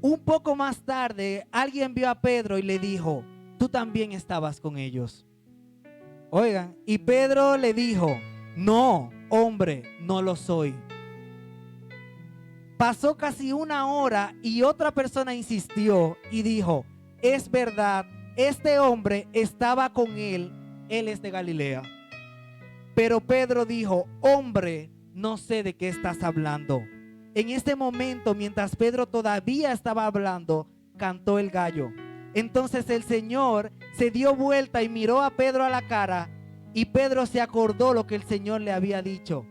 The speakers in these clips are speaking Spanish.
Un poco más tarde, alguien vio a Pedro y le dijo: tú también estabas con ellos. Oigan, y Pedro le dijo: no, hombre, no lo soy. Pasó casi una hora y otra persona insistió y dijo: es verdad, este hombre estaba con él es de Galilea. Pero Pedro dijo: hombre, no sé de qué estás hablando. En este momento, mientras Pedro todavía estaba hablando, cantó el gallo. Entonces el Señor se dio vuelta y miró a Pedro a la cara, y Pedro se acordó lo que el Señor le había dicho.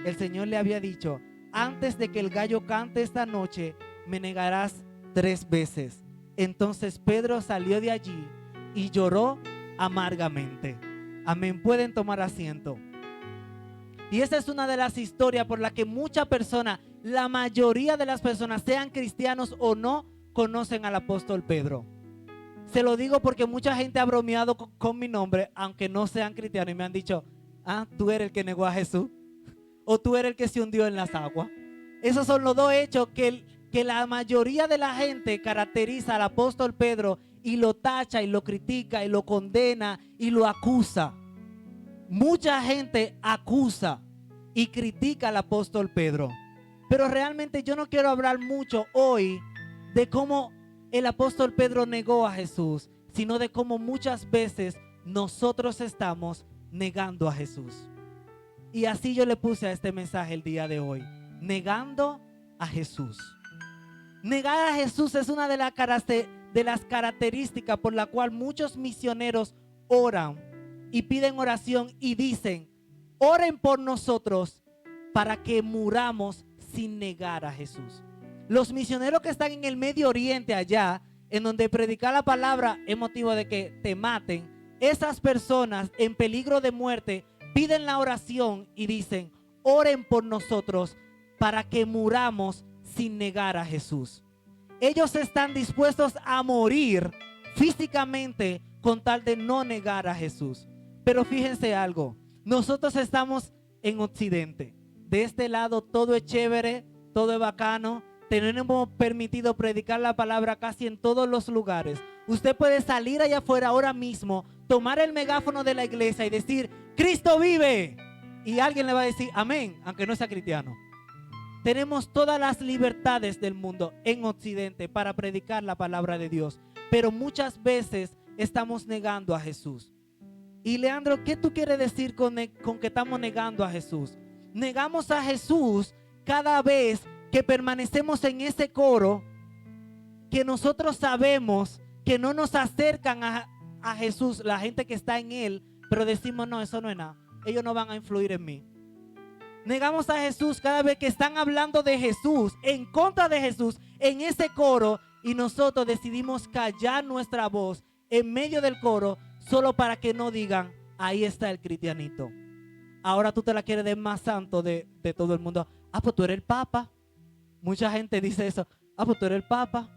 El Señor le había dicho: antes de que el gallo cante esta noche, me negarás 3 veces. Entonces Pedro salió de allí y lloró amargamente. Amén. Pueden tomar asiento. Y esa es una de las historias por la que muchas personas, la mayoría de las personas, sean cristianos o no, conocen al apóstol Pedro. Se lo digo porque mucha gente ha bromeado con mi nombre, aunque no sean cristianos, y me han dicho: ah, tú eres el que negó a Jesús, o tú eres el que se hundió en las aguas. Esos son los dos hechos que la mayoría de la gente caracteriza al apóstol Pedro y lo tacha y lo critica y lo condena y lo acusa. Mucha gente acusa y critica al apóstol Pedro, pero realmente yo no quiero hablar mucho hoy de cómo el apóstol Pedro negó a Jesús, sino de cómo muchas veces nosotros estamos negando a Jesús. Y así yo le puse a este mensaje el día de hoy: negando a Jesús. Negar a Jesús es una de las características por la cual muchos misioneros oran y piden oración y dicen: oren por nosotros para que muramos sin negar a Jesús. Los misioneros que están en el Medio Oriente allá, en donde predicar la palabra es motivo de que te maten, esas personas en peligro de muerte piden la oración y dicen: oren por nosotros para que muramos sin negar a Jesús. Ellos están dispuestos a morir físicamente con tal de no negar a Jesús. Pero fíjense algo, nosotros estamos en Occidente. De este lado todo es chévere, todo es bacano. Tenemos permitido predicar la palabra casi en todos los lugares. Usted puede salir allá afuera ahora mismo, tomar el megáfono de la iglesia y decir: Cristo vive. Y alguien le va a decir amén, aunque no sea cristiano. Tenemos todas las libertades del mundo en Occidente para predicar la palabra de Dios, pero muchas veces estamos negando a Jesús. Y Leandro, ¿qué tú quieres decir con que estamos negando a Jesús? Negamos a Jesús cada vez que permanecemos en ese coro que nosotros sabemos que no nos acercan a Jesús, la gente que está en Él, pero decimos: no, eso no es nada, ellos no van a influir en mí. Negamos a Jesús cada vez que están hablando de Jesús, en contra de Jesús, en ese coro, y nosotros decidimos callar nuestra voz en medio del coro solo para que no digan: ahí está el cristianito. Ahora tú te la quieres de más santo de todo el mundo. Ah, pues tú eres el Papa. Mucha gente dice eso. Ah, pues tú eres el Papa.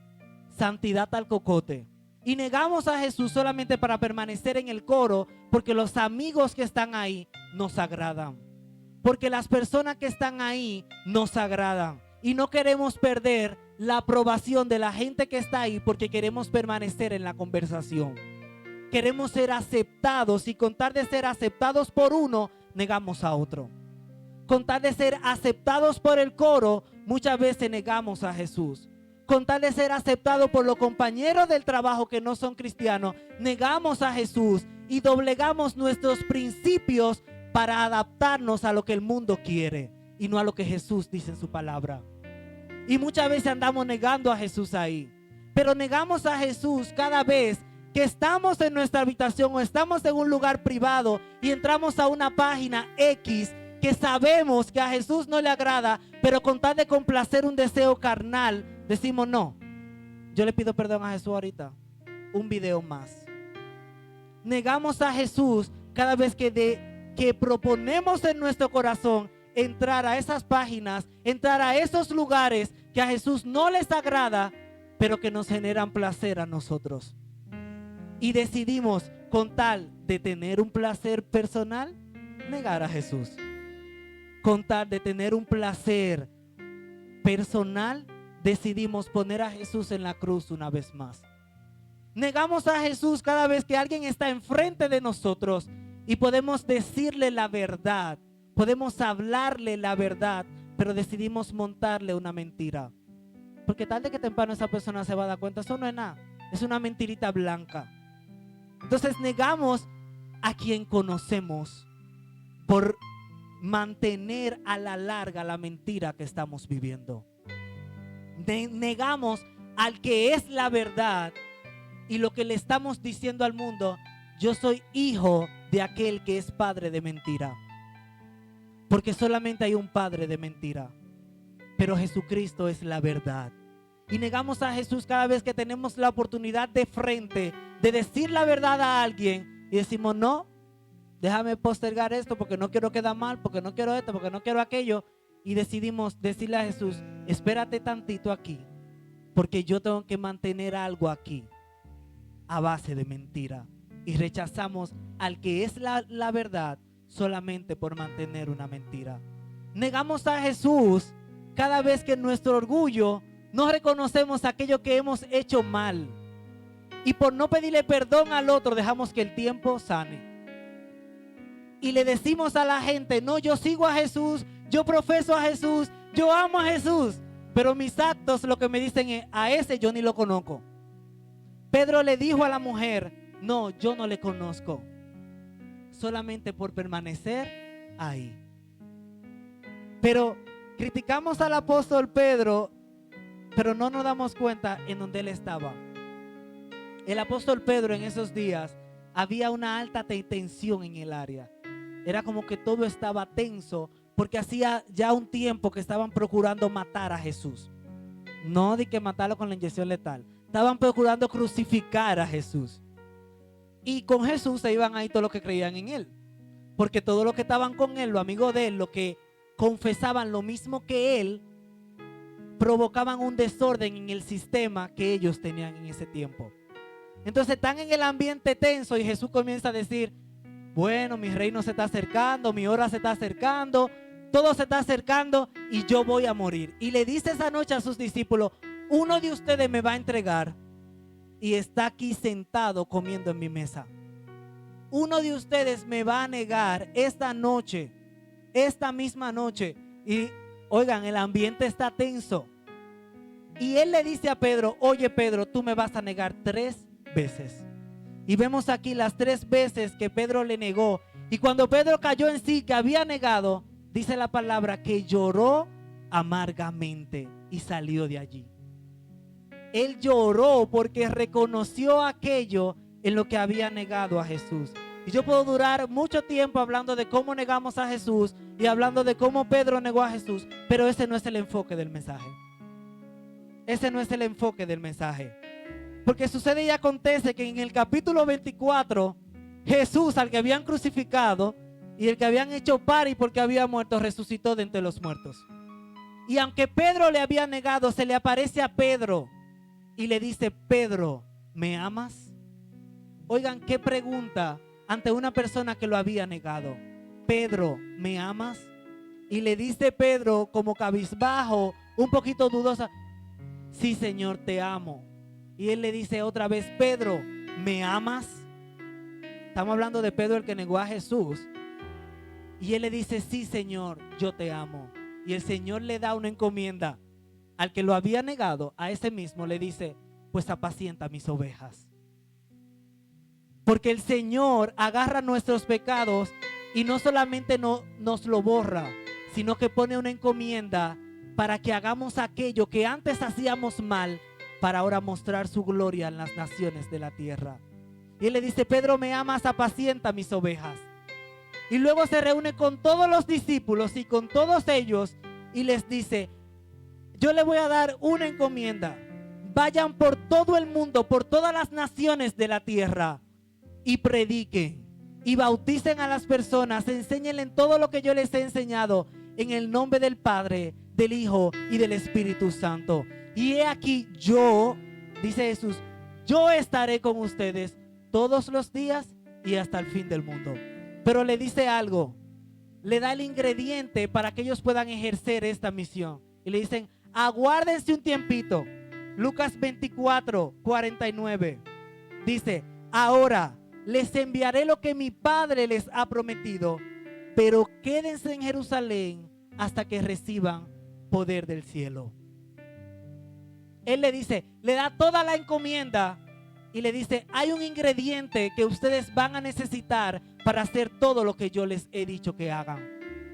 Santidad al cocote. Y negamos a Jesús solamente para permanecer en el coro, porque los amigos que están ahí nos agradan. Porque las personas que están ahí nos agradan. Y no queremos perder la aprobación de la gente que está ahí, porque queremos permanecer en la conversación. Queremos ser aceptados, y con tal de ser aceptados por uno, negamos a otro. Con tal de ser aceptados por el coro, muchas veces negamos a Jesús. Con tal de ser aceptados por los compañeros del trabajo que no son cristianos, negamos a Jesús y doblegamos nuestros principios para adaptarnos a lo que el mundo quiere y no a lo que Jesús dice en su palabra. Y muchas veces andamos negando a Jesús ahí. Pero negamos a Jesús cada vez que estamos en nuestra habitación o estamos en un lugar privado y entramos a una página X que sabemos que a Jesús no le agrada, pero con tal de complacer un deseo carnal, decimos: no, yo le pido perdón a Jesús ahorita, un video más. Negamos a Jesús cada vez que proponemos en nuestro corazón entrar a esas páginas, entrar a esos lugares que a Jesús no les agrada, pero que nos generan placer a nosotros. Y decidimos, con tal de tener un placer personal, negar a Jesús. Con tal de tener un placer personal, decidimos poner a Jesús en la cruz una vez más. Negamos a Jesús cada vez que alguien está enfrente de nosotros y podemos decirle la verdad, podemos hablarle la verdad, pero decidimos montarle una mentira. Porque tarde que temprano esa persona se va a dar cuenta, eso no es nada, es una mentirita blanca. Entonces negamos a quien conocemos por mantener a la larga la mentira que estamos viviendo. Negamos al que es la verdad y lo que le estamos diciendo al mundo: yo soy hijo de aquel que es padre de mentira. Porque solamente hay un padre de mentira, pero Jesucristo es la verdad. Y negamos a Jesús cada vez que tenemos la oportunidad de frente de decir la verdad a alguien y decimos: no, déjame postergar esto porque no quiero quedar mal, porque no quiero esto, porque no quiero aquello. Y decidimos decirle a Jesús: espérate tantito aquí, porque yo tengo que mantener algo aquí a base de mentira. Y rechazamos al que es la verdad solamente por mantener una mentira. Negamos a Jesús cada vez que en nuestro orgullo no reconocemos aquello que hemos hecho mal. Y por no pedirle perdón al otro, dejamos que el tiempo sane. Y le decimos a la gente: no, yo sigo a Jesús, yo profeso a Jesús, yo amo a Jesús, pero mis actos lo que me dicen es: a ese yo ni lo conozco. Pedro le dijo a la mujer: no, yo no le conozco, solamente por permanecer ahí. Pero criticamos al apóstol Pedro, pero no nos damos cuenta en donde él estaba. El apóstol Pedro en esos días había una alta tensión en el área. Era como que todo estaba tenso porque hacía ya un tiempo que estaban procurando matar a Jesús. No de que matarlo con la inyección letal. Estaban procurando crucificar a Jesús. Y con Jesús se iban ahí todos los que creían en él. Porque todos los que estaban con él, los amigos de él, los que confesaban lo mismo que él, provocaban un desorden en el sistema que ellos tenían en ese tiempo. Entonces están en el ambiente tenso y Jesús comienza a decir: bueno, mi reino se está acercando, mi hora se está acercando, todo se está acercando y yo voy a morir. Y le dice esa noche a sus discípulos: uno de ustedes me va a entregar y está aquí sentado comiendo en mi mesa. Uno de ustedes me va a negar esta noche, esta misma noche. Y oigan, el ambiente está tenso. Y él le dice a Pedro: oye Pedro, tú me vas a negar 3 veces. Y vemos aquí las 3 veces que Pedro le negó. Y cuando Pedro cayó en sí que había negado, dice la palabra que lloró amargamente y salió de allí. Él lloró porque reconoció aquello en lo que había negado a Jesús. Y yo puedo durar mucho tiempo hablando de cómo negamos a Jesús y hablando de cómo Pedro negó a Jesús, pero ese no es el enfoque del mensaje. Ese no es el enfoque del mensaje. Porque sucede y acontece que en el capítulo 24, Jesús, al que habían crucificado y el que habían hecho pari porque había muerto, resucitó de entre los muertos. Y aunque Pedro le había negado, se le aparece a Pedro y le dice: Pedro, ¿me amas? Oigan, qué pregunta ante una persona que lo había negado. Pedro, ¿me amas? Y le dice Pedro, como cabizbajo, un poquito dudosa: sí, Señor, te amo. Y él le dice otra vez: Pedro, ¿me amas? Estamos hablando de Pedro, el que negó a Jesús. Y él le dice: sí, Señor, yo te amo. Y el Señor le da una encomienda al que lo había negado. A ese mismo le dice: pues apacienta mis ovejas. Porque el Señor agarra nuestros pecados y no solamente nos lo borra, sino que pone una encomienda para que hagamos aquello que antes hacíamos mal, para ahora mostrar su gloria en las naciones de la tierra. Y él le dice: Pedro, ¿me amas? Apacienta mis ovejas. Y luego se reúne con todos los discípulos y con todos ellos y les dice: yo le voy a dar una encomienda. Vayan por todo el mundo, por todas las naciones de la tierra y prediquen y bauticen a las personas, enséñenles todo lo que yo les he enseñado, en el nombre del Padre, del Hijo y del Espíritu Santo. Y he aquí, yo, dice Jesús, yo estaré con ustedes todos los días y hasta el fin del mundo. Pero le dice algo, le da el ingrediente para que ellos puedan ejercer esta misión. Y le dicen: aguárdense un tiempito. Lucas 24, 49. Dice, ahora les enviaré lo que mi Padre les ha prometido, pero quédense en Jerusalén hasta que reciban poder del cielo. Él le dice, le da toda la encomienda y le dice, hay un ingrediente que ustedes van a necesitar para hacer todo lo que yo les he dicho que hagan.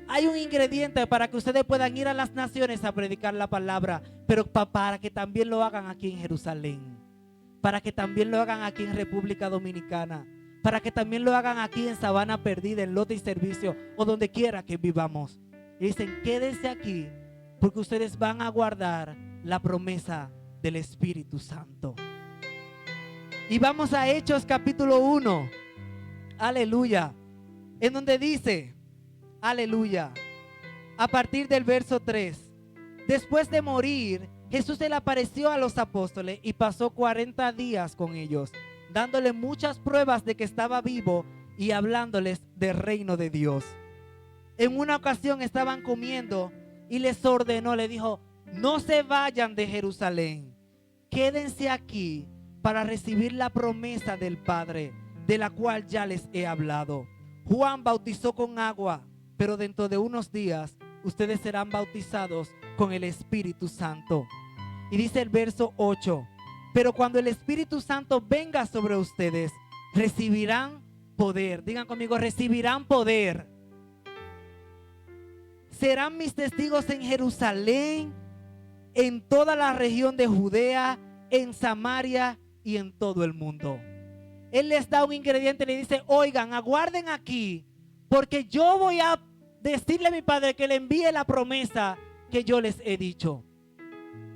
Hay un ingrediente para que ustedes puedan ir a las naciones a predicar la palabra, pero para que también lo hagan aquí en Jerusalén, para que también lo hagan aquí en República Dominicana, para que también lo hagan aquí en Sabana Perdida, en Lote y Servicio o donde quiera que vivamos. Y dicen, quédense aquí porque ustedes van a guardar la promesa del Espíritu Santo. Y vamos a Hechos capítulo 1, aleluya, en donde dice, aleluya, a partir del verso 3, después de morir, Jesús se le apareció a los apóstoles y pasó 40 días con ellos, dándole muchas pruebas de que estaba vivo y hablándoles del reino de Dios. En una ocasión estaban comiendo y les ordenó, le dijo, no se vayan de Jerusalén, quédense aquí para recibir la promesa del Padre, de la cual ya les he hablado. Juan bautizó con agua, pero dentro de unos días ustedes serán bautizados con el Espíritu Santo. Y dice el verso 8, pero cuando el Espíritu Santo venga sobre ustedes, recibirán poder. Digan conmigo, recibirán poder. Serán mis testigos en Jerusalén, en toda la región de Judea, en Samaria y en todo el mundo. Él les da un ingrediente y le dice, oigan, aguarden aquí, porque yo voy a decirle a mi Padre que le envíe la promesa que yo les he dicho.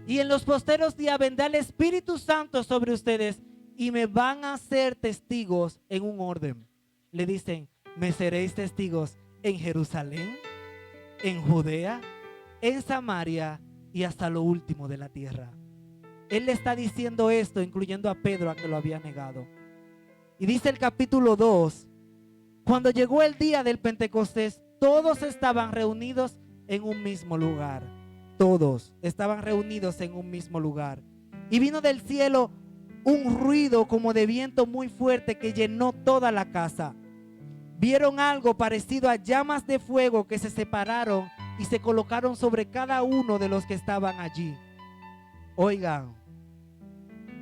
Y en los posteros días vendrá el Espíritu Santo sobre ustedes y me van a ser testigos en un orden. Le dicen, me seréis testigos en Jerusalén, en Judea, en Samaria y hasta lo último de la tierra. Él le está diciendo esto, incluyendo a Pedro, a que lo había negado. Y dice el capítulo 2, cuando llegó el día del Pentecostés, todos estaban reunidos en un mismo lugar. Todos estaban reunidos en un mismo lugar. Y vino del cielo un ruido como de viento muy fuerte que llenó toda la casa. Vieron algo parecido a llamas de fuego que se separaron y se colocaron sobre cada uno de los que estaban allí. Oigan,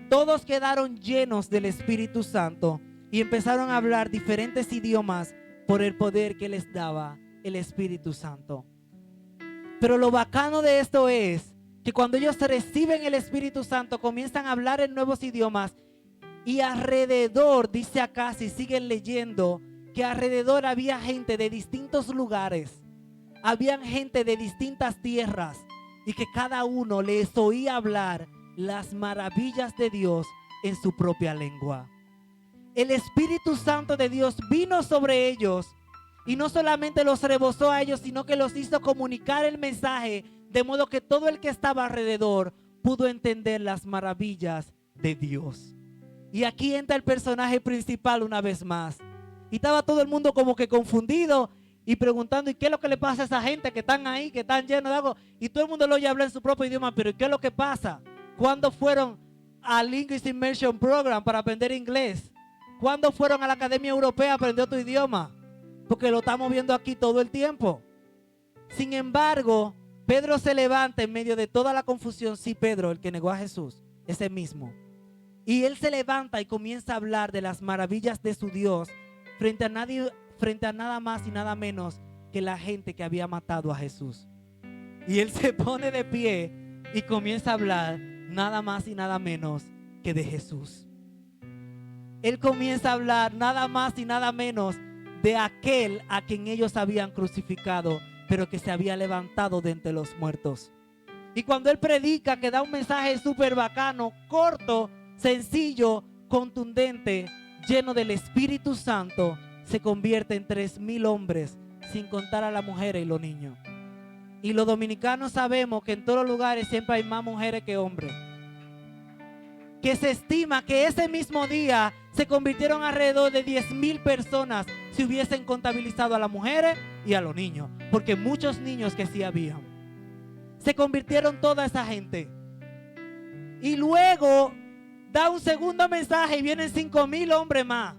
todos quedaron llenos del Espíritu Santo y empezaron a hablar diferentes idiomas por el poder que les daba el Espíritu Santo. Pero lo bacano de esto es que cuando ellos reciben el Espíritu Santo comienzan a hablar en nuevos idiomas y alrededor, dice acá, si siguen leyendo, que alrededor había gente de distintos lugares, habían gente de distintas tierras y que cada uno les oía hablar las maravillas de Dios en su propia lengua. El Espíritu Santo de Dios vino sobre ellos y no solamente los rebosó a ellos, sino que los hizo comunicar el mensaje, de modo que todo el que estaba alrededor pudo entender las maravillas de Dios. Y aquí entra el personaje principal una vez más. Y estaba todo el mundo como que confundido y preguntando, ¿y qué es lo que le pasa a esa gente que están ahí, que están llenos de agua? Y todo el mundo lo oye hablar en su propio idioma, pero ¿qué es lo que pasa? ¿Cuándo fueron al English Immersion Program para aprender inglés? ¿Cuándo fueron a la Academia Europea a aprender otro idioma? Porque lo estamos viendo aquí todo el tiempo. Sin embargo, Pedro se levanta en medio de toda la confusión. Sí, Pedro, el que negó a Jesús, ese mismo. Y él se levanta y comienza a hablar de las maravillas de su Dios frente a nada más y nada menos que la gente que había matado a Jesús. Y él se pone de pie y comienza a hablar nada más y nada menos que de Jesús. Él comienza a hablar nada más y nada menos de aquel a quien ellos habían crucificado, pero que se había levantado de entre los muertos. Y cuando él predica, que da un mensaje súper bacano, corto, sencillo, contundente, lleno del Espíritu Santo, se convierte en 3,000 hombres, sin contar a las mujeres y los niños. Y los dominicanos sabemos que en todos los lugares siempre hay más mujeres que hombres. Que se estima que ese mismo día se convirtieron alrededor de 10,000 personas si hubiesen contabilizado a las mujeres y a los niños, porque muchos niños que sí habían. se convirtieron toda esa gente. Y luego da un segundo mensaje y vienen 5,000 hombres más.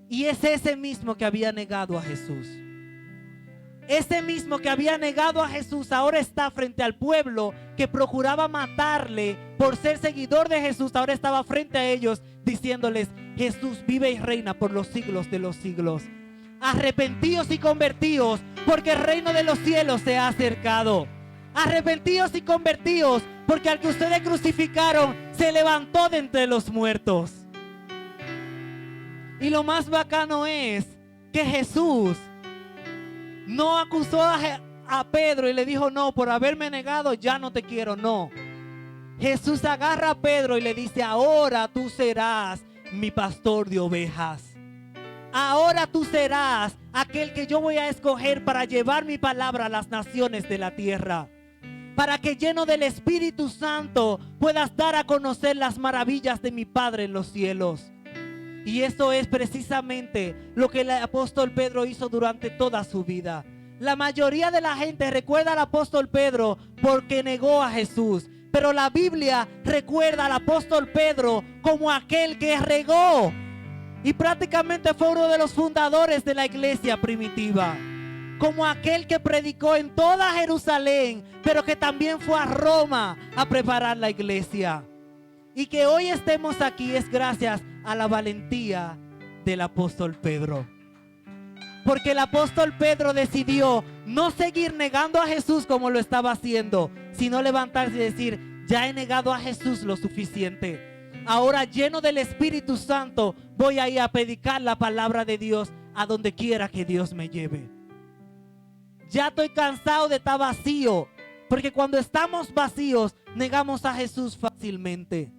Y es ese mismo que había negado a Jesús. Ese mismo que había negado a Jesús ahora está frente al pueblo que procuraba matarle por ser seguidor de Jesús. Ahora estaba frente a ellos diciéndoles: Jesús vive y reina por los siglos de los siglos. Arrepentíos y convertíos, porque el reino de los cielos se ha acercado. Arrepentíos y convertíos, porque al que ustedes crucificaron se levantó de entre los muertos. Y lo más bacano es que Jesús no acusó a Pedro y le dijo: no, por haberme negado ya no te quiero. No. Jesús agarra a Pedro y le dice: ahora tú serás mi pastor de ovejas. Ahora tú serás aquel que yo voy a escoger para llevar mi palabra a las naciones de la tierra. Para que lleno del Espíritu Santo puedas dar a conocer las maravillas de mi Padre en los cielos. Y eso es precisamente lo que el apóstol Pedro hizo durante toda su vida. La mayoría de la gente recuerda al apóstol Pedro porque negó a Jesús. Pero la Biblia recuerda al apóstol Pedro como aquel que regó. Y prácticamente fue uno de los fundadores de la iglesia primitiva. Como aquel que predicó en toda Jerusalén, pero que también fue a Roma a preparar la iglesia. Y que hoy estemos aquí es gracias a la valentía del apóstol Pedro. Porque el apóstol Pedro decidió no seguir negando a Jesús como lo estaba haciendo, sino levantarse y decir: ya he negado a Jesús lo suficiente. Ahora, lleno del Espíritu Santo, voy a ir a predicar la palabra de Dios a donde quiera que Dios me lleve. Ya estoy cansado de estar vacío, porque cuando estamos vacíos negamos a Jesús fácilmente.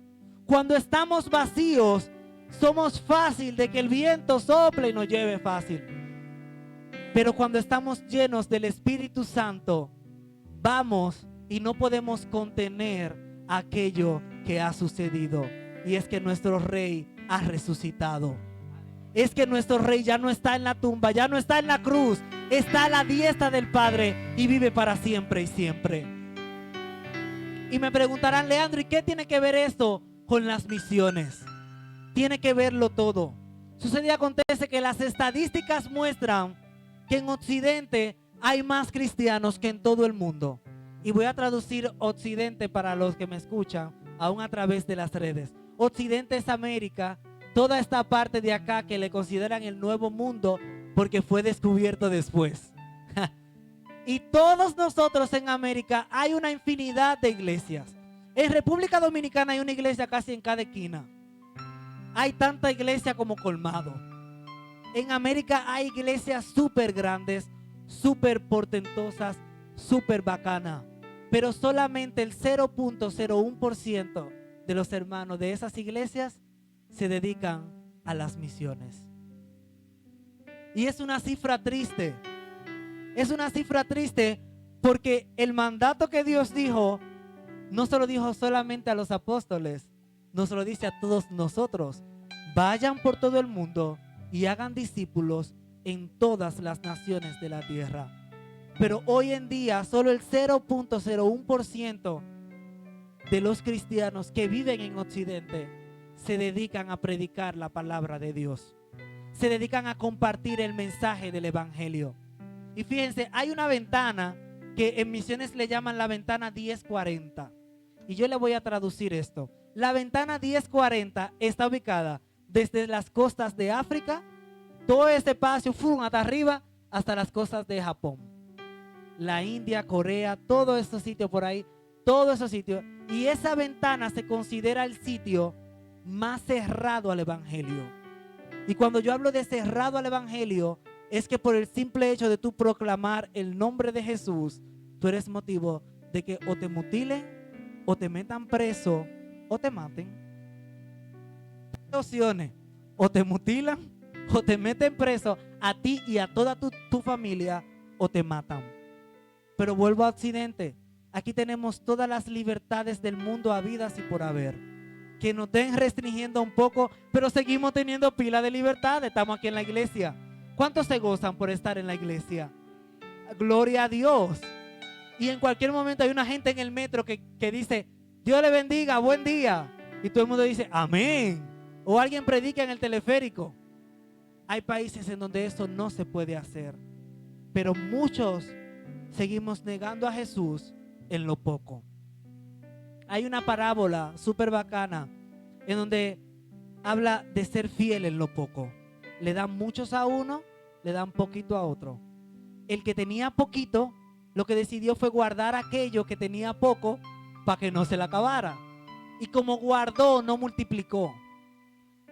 Cuando estamos vacíos somos fácil de que el viento sople y nos lleve fácil. Pero cuando estamos llenos del Espíritu Santo, vamos y no podemos contener aquello que ha sucedido. Y es que nuestro Rey ha resucitado. Es que nuestro Rey ya no está en la tumba, ya no está en la cruz, está a la diestra del Padre y vive para siempre y siempre. Y me preguntarán: Leandro, ¿y qué tiene que ver esto con las misiones? Tiene que verlo todo. Sucede y acontece que las estadísticas muestran que en Occidente hay más cristianos que en todo el mundo. Y voy a traducir Occidente para los que me escuchan, aún a través de las redes. Occidente es América, toda esta parte de acá que le consideran el nuevo mundo porque fue descubierto después. Y todos nosotros en América hay una infinidad de iglesias. En República Dominicana hay una iglesia casi en cada esquina. Hay tanta iglesia como colmado. En América hay iglesias súper grandes, súper portentosas, súper bacanas. Pero solamente el 0.01% de los hermanos de esas iglesias se dedican a las misiones. Y es una cifra triste. Es una cifra triste porque el mandato que Dios dijo no se lo dijo solamente a los apóstoles, nos lo dice a todos nosotros: vayan por todo el mundo y hagan discípulos en todas las naciones de la tierra. Pero hoy en día solo el 0.01% de los cristianos que viven en Occidente se dedican a predicar la palabra de Dios. Se dedican a compartir el mensaje del evangelio. Y fíjense, hay una ventana que en misiones le llaman la ventana 1040. Y yo le voy a traducir esto. La ventana 1040 está ubicada desde las costas de África, todo este espacio, hasta arriba, hasta las costas de Japón. La India, Corea, todos esos sitios por ahí, todos esos sitios. Y esa ventana se considera el sitio más cerrado al evangelio. Y cuando yo hablo de cerrado al evangelio, es que por el simple hecho de tú proclamar el nombre de Jesús, tú eres motivo de que o te mutilen, o te metan preso, o te maten. Hay opciones: o te mutilan, o te meten preso a ti y a toda tu familia, o te matan. Pero vuelvo a Occidente. Aquí tenemos todas las libertades del mundo habidas y por haber, que nos estén restringiendo un poco, pero seguimos teniendo pila de libertad. Estamos aquí en la iglesia. ¿Cuántos se gozan por estar en la iglesia? Gloria a Dios. Y en cualquier momento hay una gente en el metro que dice, Dios le bendiga, buen día. Y todo el mundo dice, amén. O alguien predica en el teleférico. Hay países en donde eso no se puede hacer. Pero muchos seguimos negando a Jesús en lo poco. Hay una parábola súper bacana en donde habla de ser fiel en lo poco. Le dan muchos a uno, le dan poquito a otro. El que tenía poquito, lo que decidió fue guardar aquello que tenía poco para que no se le acabara. Y como guardó, no multiplicó.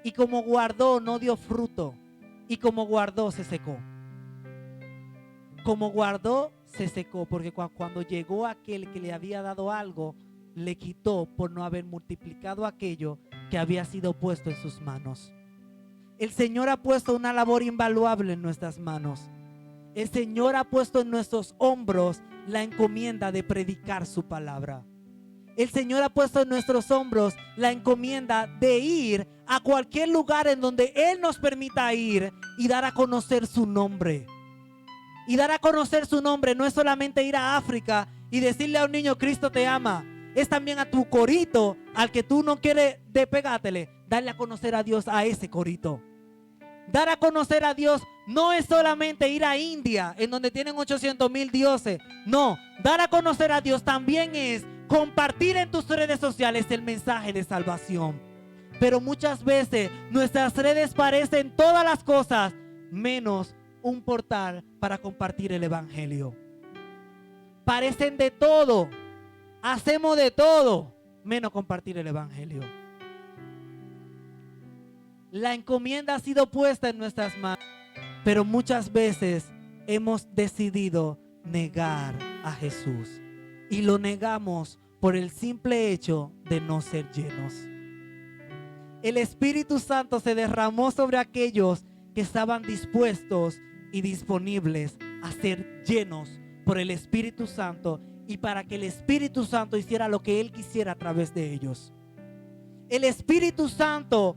Y como guardó, no dio fruto. Y como guardó, se secó. Como guardó, se secó, porque cuando llegó aquel que le había dado algo, le quitó por no haber multiplicado aquello que había sido puesto en sus manos. El Señor ha puesto una labor invaluable en nuestras manos. El Señor ha puesto en nuestros hombros la encomienda de predicar su palabra. El Señor ha puesto en nuestros hombros la encomienda de ir a cualquier lugar en donde Él nos permita ir y dar a conocer su nombre. Y dar a conocer su nombre no es solamente ir a África y decirle a un niño, Cristo te ama. Es también a tu corito, al que tú no quieres despegártele, darle a conocer a Dios a ese corito. Dar a conocer a Dios no es solamente ir a India, en donde tienen 800,000 dioses. No, dar a conocer a Dios también es compartir en tus redes sociales el mensaje de salvación. Pero muchas veces nuestras redes parecen todas las cosas menos un portal para compartir el evangelio. Parecen de todo, hacemos de todo, menos compartir el evangelio. La encomienda ha sido puesta en nuestras manos, pero muchas veces hemos decidido negar a Jesús. Y lo negamos por el simple hecho de no ser llenos. El Espíritu Santo se derramó sobre aquellos que estaban dispuestos y disponibles a ser llenos por el Espíritu Santo y para que el Espíritu Santo hiciera lo que Él quisiera a través de ellos. El Espíritu Santo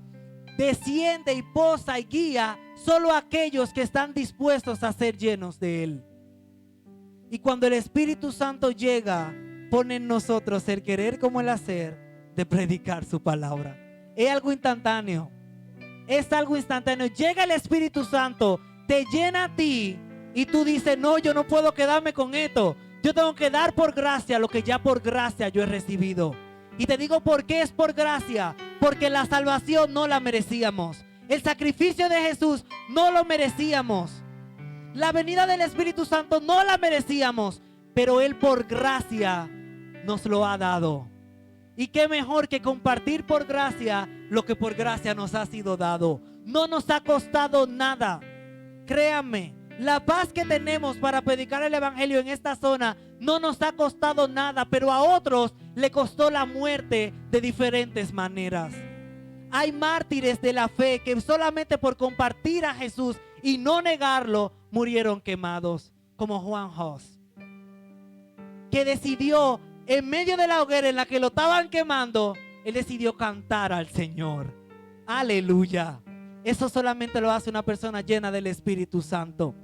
desciende y posa y guía solo a aquellos que están dispuestos a ser llenos de Él. Y cuando el Espíritu Santo llega, pone en nosotros el querer como el hacer de predicar su palabra. Es algo instantáneo. Es algo instantáneo. Llega el Espíritu Santo, te llena a ti y tú dices, no, yo no puedo quedarme con esto. Yo tengo que dar por gracia lo que ya por gracia yo he recibido. Y te digo por qué es por gracia. Porque la salvación no la merecíamos. El sacrificio de Jesús no lo merecíamos. La venida del Espíritu Santo no la merecíamos. Pero Él por gracia nos lo ha dado. Y qué mejor que compartir por gracia lo que por gracia nos ha sido dado. No nos ha costado nada. Créanme, la paz que tenemos para predicar el evangelio en esta zona no nos ha costado nada, pero a otros le costó la muerte de diferentes maneras. Hay mártires de la fe que solamente por compartir a Jesús y no negarlo murieron quemados, como Juan Hus, que decidió en medio de la hoguera en la que lo estaban quemando, él decidió cantar al Señor. Aleluya. Eso solamente lo hace una persona llena del Espíritu Santo.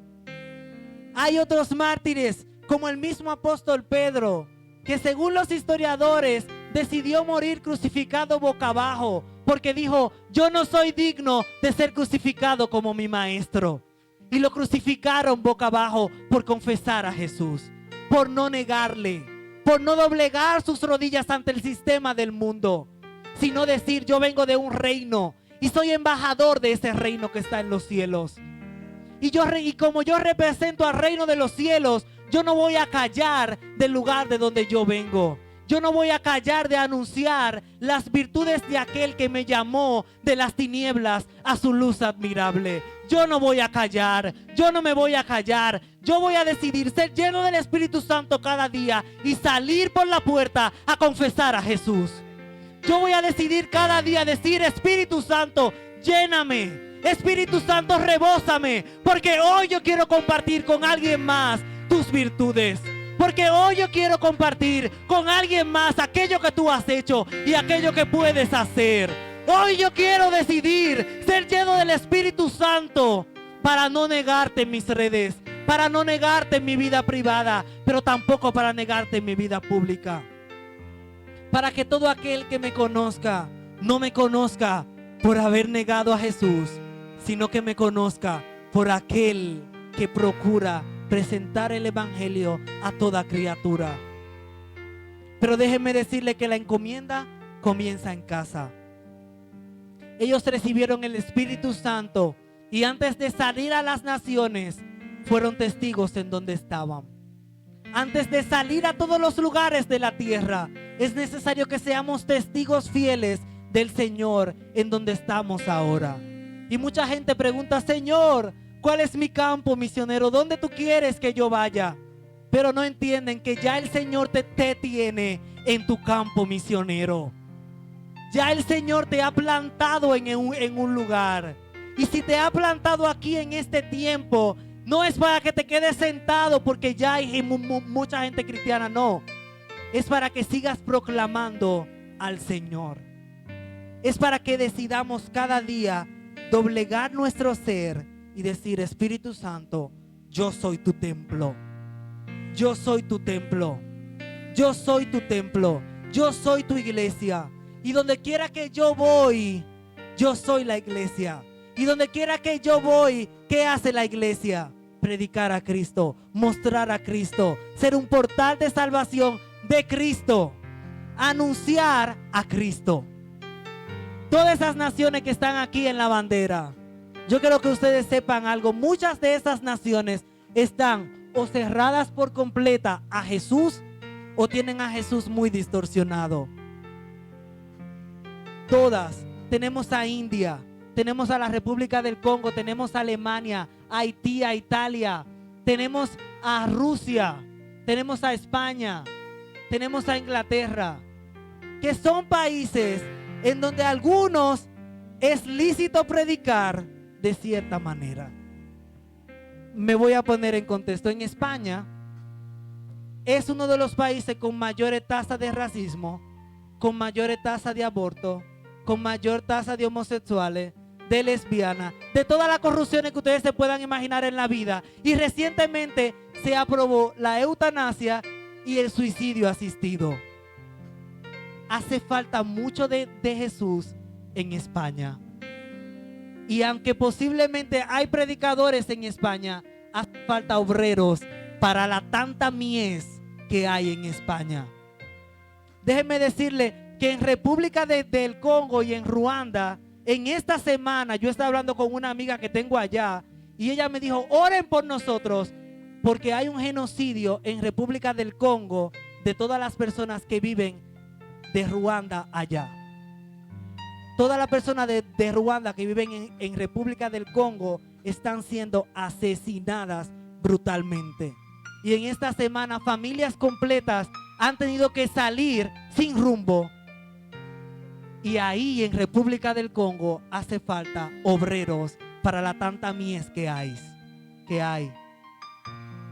Hay otros mártires, como el mismo apóstol Pedro, que según los historiadores decidió morir crucificado boca abajo, porque dijo, yo no soy digno de ser crucificado como mi maestro. Y lo crucificaron boca abajo por confesar a Jesús, por no negarle, por no doblegar sus rodillas ante el sistema del mundo, sino decir, yo vengo de un reino y soy embajador de ese reino que está en los cielos. Y como yo represento al reino de los cielos, yo no voy a callar del lugar de donde yo vengo. Yo no voy a callar de anunciar las virtudes de aquel que me llamó de las tinieblas a su luz admirable. Yo no voy a callar, yo no me voy a callar. Yo voy a decidir ser lleno del Espíritu Santo cada día y salir por la puerta a confesar a Jesús. Yo voy a decidir cada día decir, Espíritu Santo, lléname. Espíritu Santo, rebósame, porque hoy yo quiero compartir con alguien más tus virtudes. Porque hoy yo quiero compartir con alguien más aquello que tú has hecho y aquello que puedes hacer. Hoy yo quiero decidir ser lleno del Espíritu Santo para no negarte en mis redes, para no negarte en mi vida privada, pero tampoco para negarte en mi vida pública. Para que todo aquel que me conozca, no me conozca por haber negado a Jesús, sino que me conozca por aquel que procura presentar el evangelio a toda criatura. Pero déjenme decirle que la encomienda comienza en casa. Ellos recibieron el Espíritu Santo y antes de salir a las naciones fueron testigos en donde estaban. Antes de salir a todos los lugares de la tierra, es necesario que seamos testigos fieles del Señor en donde estamos ahora. Y mucha gente pregunta: Señor, ¿cuál es mi campo misionero? ¿Dónde tú quieres que yo vaya? Pero no entienden que ya el Señor te tiene en tu campo misionero. Ya el Señor te ha plantado en un lugar. Y si te ha plantado aquí en este tiempo, no es para que te quedes sentado porque ya hay mucha gente cristiana, no. Es para que sigas proclamando al Señor. Es para que decidamos cada día doblegar nuestro ser y decir: Espíritu Santo, yo soy tu templo. Yo soy tu templo. Yo soy tu templo. Yo soy tu iglesia. Y donde quiera que yo voy, yo soy la iglesia. Y donde quiera que yo voy, ¿qué hace la iglesia? Predicar a Cristo, mostrar a Cristo, ser un portal de salvación de Cristo, anunciar a Cristo. Todas esas naciones que están aquí en la bandera, yo quiero que ustedes sepan algo. Muchas de esas naciones están o cerradas por completa a Jesús o tienen a Jesús muy distorsionado. Todas. Tenemos a India, tenemos a la República del Congo, tenemos a Alemania, a Haití, a Italia, tenemos a Rusia, tenemos a España, tenemos a Inglaterra, que son países en donde a algunos es lícito predicar de cierta manera. Me voy a poner en contexto. En España es uno de los países con mayores tasas de racismo, con mayores tasas de aborto, con mayor tasa de homosexuales, de lesbianas, de todas las corrupciones que ustedes se puedan imaginar en la vida. Y recientemente se aprobó la eutanasia y el suicidio asistido. Hace falta mucho de Jesús en España. Y aunque posiblemente hay predicadores en España, hace falta obreros para la tanta mies que hay en España. Déjenme decirle que en República del Congo y en Ruanda, en esta semana yo estaba hablando con una amiga que tengo allá y ella me dijo: oren por nosotros porque hay un genocidio en República del Congo de todas las personas que viven de Ruanda allá. Todas las personas de Ruanda que viven en República del Congo están siendo asesinadas brutalmente. Y en esta semana familias completas han tenido que salir sin rumbo. Y ahí en República del Congo hace falta obreros para la tanta mies que hay.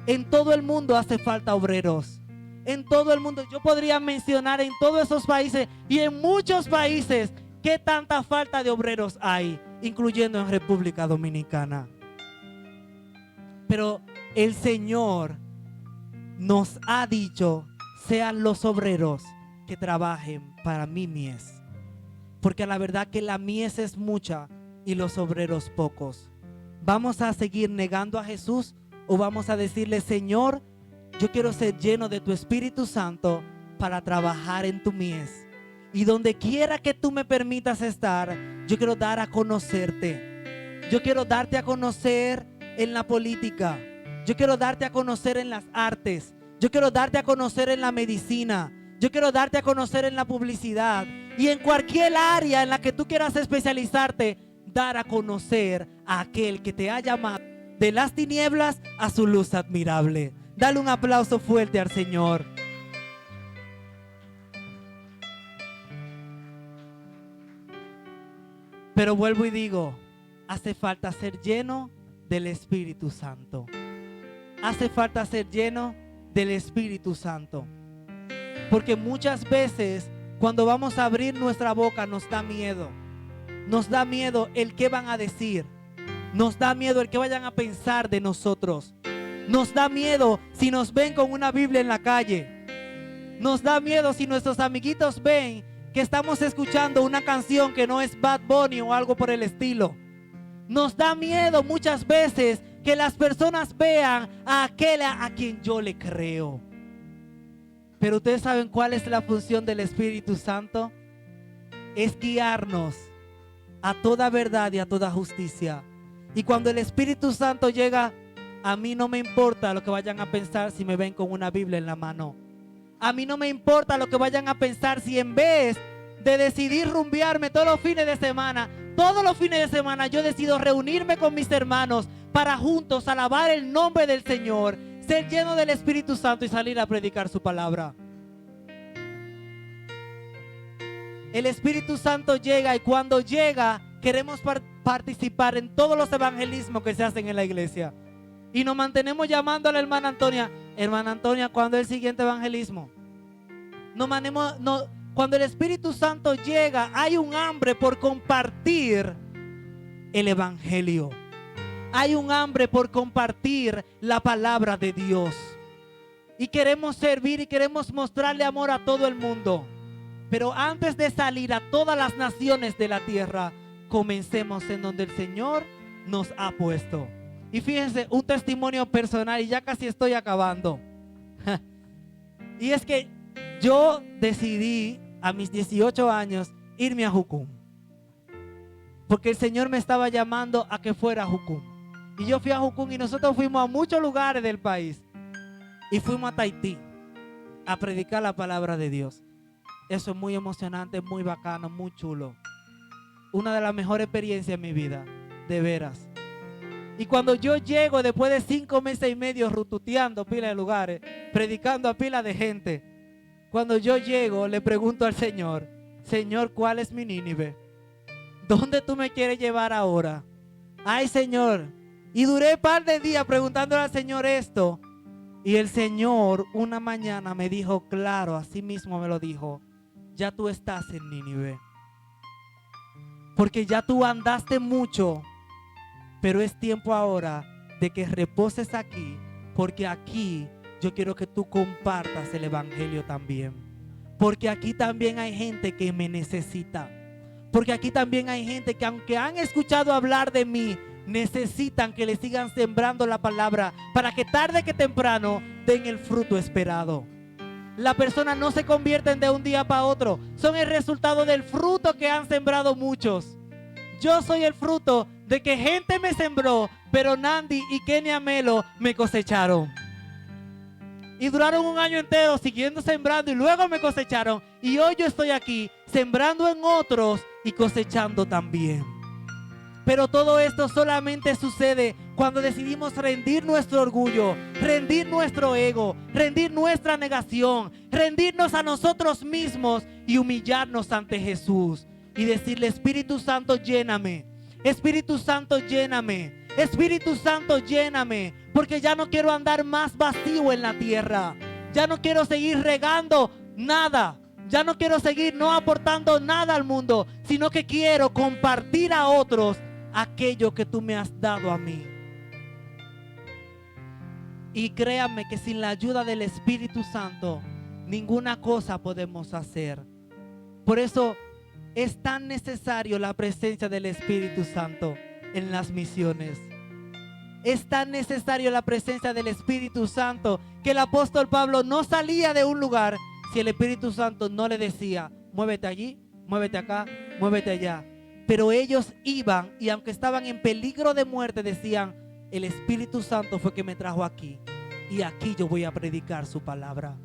En todo el mundo hace falta obreros. En todo el mundo. Yo podría mencionar en todos esos países y en muchos países qué tanta falta de obreros hay, incluyendo en República Dominicana. Pero el Señor nos ha dicho: sean los obreros que trabajen para mi mies. Porque la verdad que la mies es mucha y los obreros pocos. ¿Vamos a seguir negando a Jesús o vamos a decirle: Señor, yo quiero ser lleno de tu Espíritu Santo para trabajar en tu mies? Y donde quiera que tú me permitas estar, yo quiero dar a conocerte. Yo quiero darte a conocer en la política. Yo quiero darte a conocer en las artes. Yo quiero darte a conocer en la medicina. Yo quiero darte a conocer en la publicidad. Y en cualquier área en la que tú quieras especializarte, dar a conocer a aquel que te ha llamado de las tinieblas a su luz admirable. Dale un aplauso fuerte al Señor. Pero vuelvo y digo, hace falta ser lleno del Espíritu Santo. Hace falta ser lleno del Espíritu Santo. Porque muchas veces cuando vamos a abrir nuestra boca nos da miedo. Nos da miedo el qué van a decir. Nos da miedo el qué vayan a pensar de nosotros. Nos da miedo si nos ven con una Biblia en la calle. Nos da miedo si nuestros amiguitos ven que estamos escuchando una canción que no es Bad Bunny o algo por el estilo. Nos da miedo muchas veces que las personas vean a aquel a quien yo le creo. Pero ustedes saben cuál es la función del Espíritu Santo. Es guiarnos a toda verdad y a toda justicia. Y cuando el Espíritu Santo llega, a mí no me importa lo que vayan a pensar si me ven con una Biblia en la mano. A mí no me importa lo que vayan a pensar si en vez de decidir rumbearme todos los fines de semana yo decido reunirme con mis hermanos para juntos alabar el nombre del Señor, ser lleno del Espíritu Santo y salir a predicar su palabra. El Espíritu Santo llega y cuando llega queremos participar en todos los evangelismos que se hacen en la iglesia. Y nos mantenemos llamando a la hermana Antonia. Hermana Antonia, ¿cuándo es el siguiente evangelismo? Cuando el Espíritu Santo llega, hay un hambre por compartir el evangelio. Hay un hambre por compartir la palabra de Dios. Y queremos servir y queremos mostrarle amor a todo el mundo. Pero antes de salir a todas las naciones de la tierra, comencemos en donde el Señor nos ha puesto. Y fíjense, un testimonio personal, y ya casi estoy acabando. Y es que yo decidí a mis 18 años irme a Jucum, porque el Señor me estaba llamando a que fuera a Jucum. Y yo fui a Jucum y nosotros fuimos a muchos lugares del país. Y fuimos a Tahití a predicar la palabra de Dios. Eso es muy emocionante, muy bacano, muy chulo. Una de las mejores experiencias en mi vida, de veras. Y cuando yo llego después de 5 meses y medio rututeando pila de lugares, predicando a pila de gente, cuando yo llego le pregunto al Señor, Señor, ¿cuál es mi Nínive? ¿Dónde tú me quieres llevar ahora? Ay, Señor. Y duré un par de días preguntándole al Señor esto. Y el Señor una mañana me dijo, claro, así mismo me lo dijo, ya tú estás en Nínive. Porque ya tú andaste mucho, pero es tiempo ahora de que reposes aquí, porque aquí yo quiero que tú compartas el evangelio también. Porque aquí también hay gente que me necesita. Porque aquí también hay gente que aunque han escuchado hablar de mí, necesitan que le sigan sembrando la palabra para que tarde que temprano den el fruto esperado. La persona no se convierten de un día para otro, son el resultado del fruto que han sembrado muchos. Yo soy el fruto de que gente me sembró, pero Nandi y Kenia Melo me cosecharon. Y duraron un año entero siguiendo sembrando y luego me cosecharon. Y hoy yo estoy aquí sembrando en otros y cosechando también. Pero todo esto solamente sucede cuando decidimos rendir nuestro orgullo, rendir nuestro ego, rendir nuestra negación, rendirnos a nosotros mismos y humillarnos ante Jesús. Y decirle, Espíritu Santo, lléname. Espíritu Santo, lléname. Espíritu Santo, lléname. Porque ya no quiero andar más vacío en la tierra. Ya no quiero seguir regando nada. Ya no quiero seguir no aportando nada al mundo, sino que quiero compartir a otros aquello que tú me has dado a mí. Y créanme que sin la ayuda del Espíritu Santo, ninguna cosa podemos hacer. Por eso es tan necesario la presencia del Espíritu Santo en las misiones. Es tan necesario la presencia del Espíritu Santo que el apóstol Pablo no salía de un lugar si el Espíritu Santo no le decía, muévete allí, muévete acá, muévete allá. Pero ellos iban y aunque estaban en peligro de muerte decían, el Espíritu Santo fue que me trajo aquí y aquí yo voy a predicar su palabra.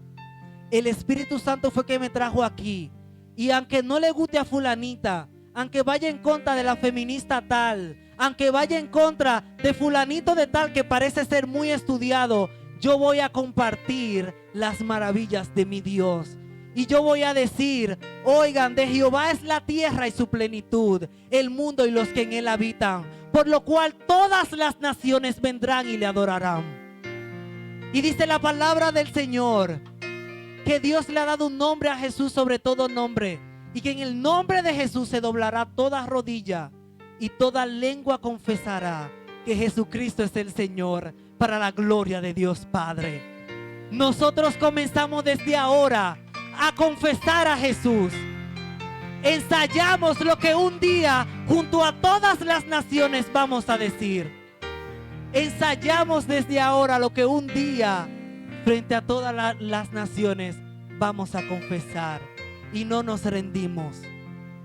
El Espíritu Santo fue que me trajo aquí. Y aunque no le guste a fulanita, aunque vaya en contra de la feminista tal, aunque vaya en contra de fulanito de tal que parece ser muy estudiado, yo voy a compartir las maravillas de mi Dios. Y yo voy a decir, oigan, de Jehová es la tierra y su plenitud, el mundo y los que en él habitan, por lo cual todas las naciones vendrán y le adorarán. Y dice la palabra del Señor, que Dios le ha dado un nombre a Jesús sobre todo nombre, y que en el nombre de Jesús se doblará toda rodilla y toda lengua confesará que Jesucristo es el Señor, para la gloria de Dios Padre. Nosotros comenzamos desde ahora a confesar a Jesús. Ensayamos lo que un día junto a todas las naciones vamos a decir. Ensayamos desde ahora lo que un día frente a todas las naciones vamos a confesar y no nos rendimos.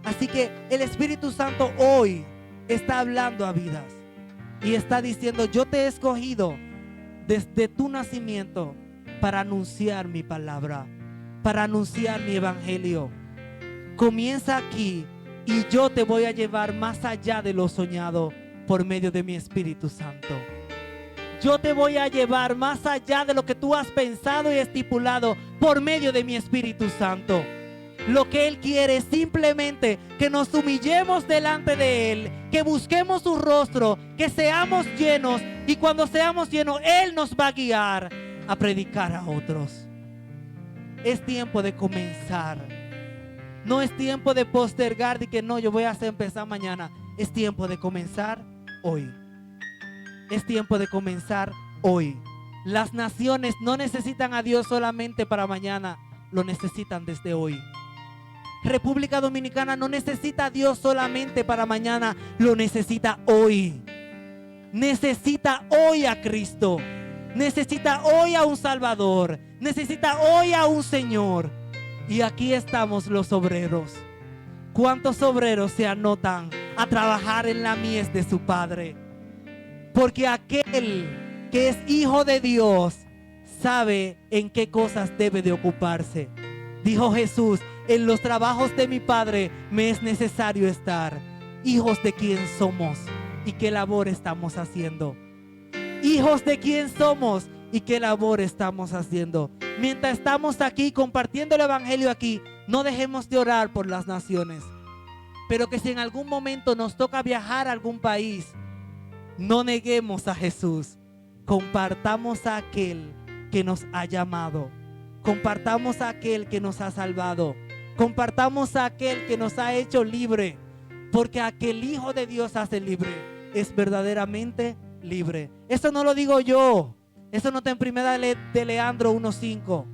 Así que el Espíritu Santo hoy está hablando a vidas y está diciendo: yo te he escogido desde tu nacimiento para anunciar mi palabra, para anunciar mi evangelio. Comienza aquí y yo te voy a llevar más allá de lo soñado por medio de mi Espíritu Santo. Yo te voy a llevar más allá de lo que tú has pensado y estipulado por medio de mi Espíritu Santo. Lo que Él quiere es simplemente que nos humillemos delante de Él, que busquemos su rostro, que seamos llenos, y cuando seamos llenos Él nos va a guiar a predicar a otros. Es tiempo de comenzar. No es tiempo de postergar, de que no, yo voy a empezar mañana. Es tiempo de comenzar hoy. Es tiempo de comenzar hoy. Las naciones no necesitan a Dios solamente para mañana, lo necesitan desde hoy. República Dominicana no necesita a Dios solamente para mañana, lo necesita hoy. Necesita hoy a Cristo. Necesita hoy a un Salvador. Necesita hoy a un Señor. Y aquí estamos los obreros. ¿Cuántos obreros se anotan a trabajar en la mies de su Padre? Porque aquel que es hijo de Dios sabe en qué cosas debe de ocuparse. Dijo Jesús: en los trabajos de mi Padre me es necesario estar. Hijos de quién somos y qué labor estamos haciendo. Hijos de quién somos y qué labor estamos haciendo. Mientras estamos aquí compartiendo el evangelio aquí, no dejemos de orar por las naciones. Pero que si en algún momento nos toca viajar a algún país, no neguemos a Jesús. Compartamos a aquel que nos ha llamado. Compartamos a aquel que nos ha salvado. Compartamos a aquel que nos ha hecho libre. Porque aquel Hijo de Dios hace libre. Es verdaderamente libre. Eso no lo digo yo. Eso no está en primera de Leandro 1:5.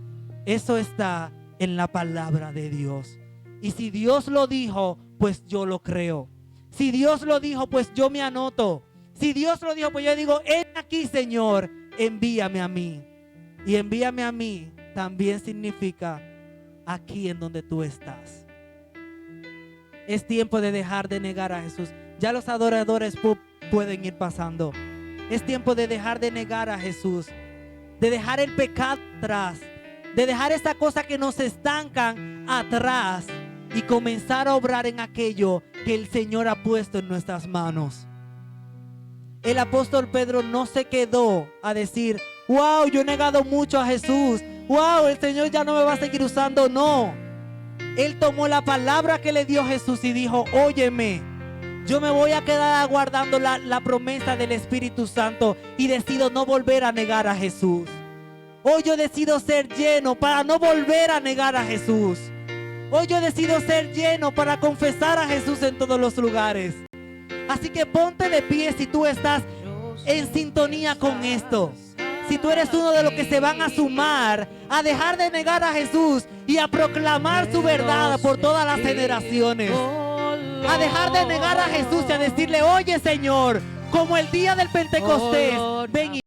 Eso está en la palabra de Dios. Y si Dios lo dijo, pues yo lo creo. Si Dios lo dijo, pues yo me anoto. Si Dios lo dijo, pues yo digo: ven aquí, Señor, envíame a mí. Y envíame a mí también significa aquí en donde tú estás. Es tiempo de dejar de negar a Jesús. Ya los adoradores pueden ir pasando. Es tiempo de dejar de negar a Jesús, de dejar el pecado atrás, de dejar esta cosa que nos estancan atrás y comenzar a obrar en aquello que el Señor ha puesto en nuestras manos. El apóstol Pedro no se quedó a decir: wow, yo he negado mucho a Jesús, wow, el Señor ya no me va a seguir usando. No, él tomó la palabra que le dio Jesús y dijo: óyeme, yo me voy a quedar aguardando la promesa del Espíritu Santo y decido no volver a negar a Jesús. Hoy yo decido ser lleno para no volver a negar a Jesús. Hoy yo decido ser lleno para confesar a Jesús en todos los lugares. Así que ponte de pie si tú estás en sintonía con esto. Si tú eres uno de los que se van a sumar a dejar de negar a Jesús y a proclamar su verdad por todas las generaciones. A dejar de negar a Jesús y a decirle: oye, Señor, como el día del Pentecostés, ven y